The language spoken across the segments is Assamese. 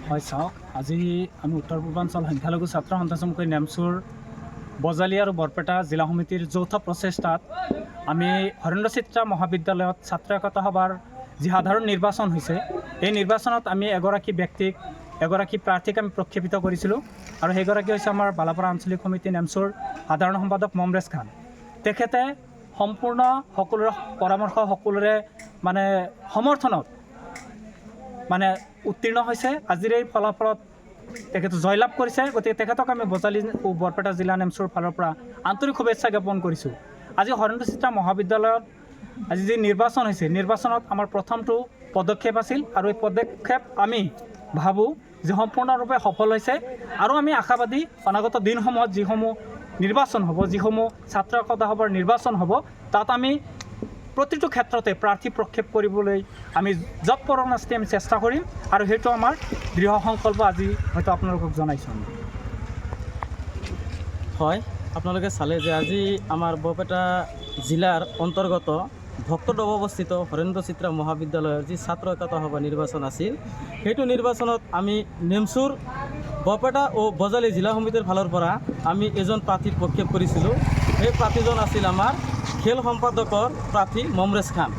হয় চাওক, আজি আমি উত্তৰ পূৰ্বাঞ্চল সংখ্যালঘু ছাত্ৰ সন্থা চমুকৈ নেমচুৰ বজালী আৰু বৰপেটা জিলা সমিতিৰ যৌথ প্ৰচেষ্টাত আমি হৰেন্দ্ৰ চিত্ৰা মহাবিদ্যালয়ত ছাত্ৰ একতা সভাৰ যি সাধাৰণ নিৰ্বাচন হৈছে, এই নিৰ্বাচনত আমি এগৰাকী প্ৰাৰ্থীক আমি প্ৰক্ষেপিত কৰিছিলোঁ আৰু সেইগৰাকী হৈছে আমাৰ বালাপাৰা আঞ্চলিক সমিতি নেমচুৰ সাধাৰণ সম্পাদক মমৰেজ খান। তেখেতে সম্পূৰ্ণ সকলোৰে পৰামৰ্শ, সকলোৰে সমৰ্থনত উত্তীৰ্ণ হৈছে। আজিৰ এই ফলাফলত তেখেতে জয়লাভ কৰিছে। গতিকে তেখেতক আমি বজালী ও বৰপেটা জিলা নেমচুৰ ফালৰ পৰা আন্তৰিক শুভেচ্ছা জ্ঞাপন কৰিছোঁ। আজি হৰেন্দ্ৰ চিত্ৰা মহাবিদ্যালয়ত আজি যি নিৰ্বাচন হৈছে, নিৰ্বাচনত আমাৰ প্ৰথমটো পদক্ষেপ আছিল আৰু এই পদক্ষেপ আমি ভাবোঁ যে সম্পূৰ্ণৰূপে সফল হৈছে আৰু আমি আশাবাদী অনাগত দিনসমূহত যিসমূহ নিৰ্বাচন হ'ব, যিসমূহ ছাত্ৰ একতা সভাৰ নিৰ্বাচন হ'ব, তাত আমি প্ৰতিটো ক্ষেত্ৰতে প্ৰাৰ্থী প্ৰক্ষেপ কৰিবলৈ আমি যৎপৰোনাস্তি আমি চেষ্টা কৰিম আৰু সেইটো আমাৰ দৃঢ় সংকল্প আজি হয়তো আপোনালোকক জনাইছোঁ। হয়, আপোনালোকে চালে যে আজি আমাৰ বৰপেটা জিলাৰ অন্তৰ্গত ভক্তদৱ অৱস্থিত হৰেন্দ্ৰ চিত্ৰা মহাবিদ্যালয়ৰ যি ছাত্ৰ একতা সভা নিৰ্বাচন আছিল, সেইটো নিৰ্বাচনত আমি নেমচুৰ বৰপেটা ও বজালী জিলা সমিতিৰ ফালৰ পৰা আমি এজন প্ৰাৰ্থী প্ৰক্ষেপ কৰিছিলোঁ। সেই প্ৰাৰ্থীজন আছিল আমাৰ খেল সম্পাদকৰ প্ৰাৰ্থী মমৰেজ খান।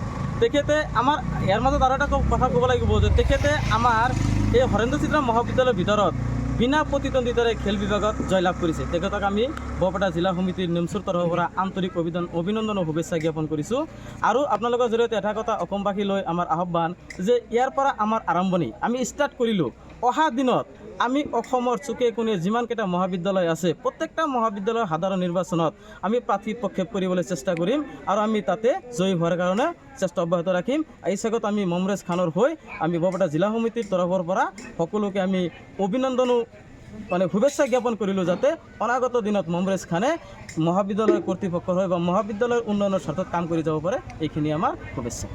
তেখেতে আমাৰ ইয়াৰ মাজত আৰু এটা কথা ক'ব লাগিব যে তেখেতে আমাৰ এই হৰেন্দ্ৰ চিত্ৰা মহাবিদ্যালয়ৰ ভিতৰত বিনা প্ৰতিদ্বন্দ্বিতাৰে খেল বিভাগত জয়লাভ কৰিছে। তেখেতক আমি বৰপেটা জিলা সমিতিৰ নেমচুৰ তৰফৰ পৰা আন্তৰিক অভিনন্দন ও শুভেচ্ছা জ্ঞাপন কৰিছোঁ। আৰু আপোনালোকৰ জৰিয়তে এটা কথা অসমবাসীলৈ আমাৰ আহ্বান যে ইয়াৰ পৰা আমাৰ আৰম্ভণি আমি ষ্টাৰ্ট কৰিলোঁ। অহা দিনত আমি অসমৰ চুকে কোণে যিমানকেইটা মহাবিদ্যালয় আছে, প্ৰত্যেকটা মহাবিদ্যালয়ৰ সাধাৰণ নিৰ্বাচনত আমি প্ৰাৰ্থী প্ৰক্ষেপ কৰিবলৈ চেষ্টা কৰিম আৰু আমি তাতে জয়ী হোৱাৰ কাৰণে চেষ্টা অব্যাহত ৰাখিম। এই চেগত আমি মমৰেজ খানৰ হৈ আমি বৰপেটা জিলা সমিতিৰ তৰফৰ পৰা সকলোকে আমি অভিনন্দনো শুভেচ্ছা জ্ঞাপন কৰিলোঁ, যাতে অনাগত দিনত মমৰেজ খানে মহাবিদ্যালয়ৰ কৰ্তৃপক্ষৰ হৈ বা মহাবিদ্যালয়ৰ উন্নয়নৰ স্বাৰ্থত কাম কৰি যাব পাৰে। এইখিনি আমাৰ শুভেচ্ছা।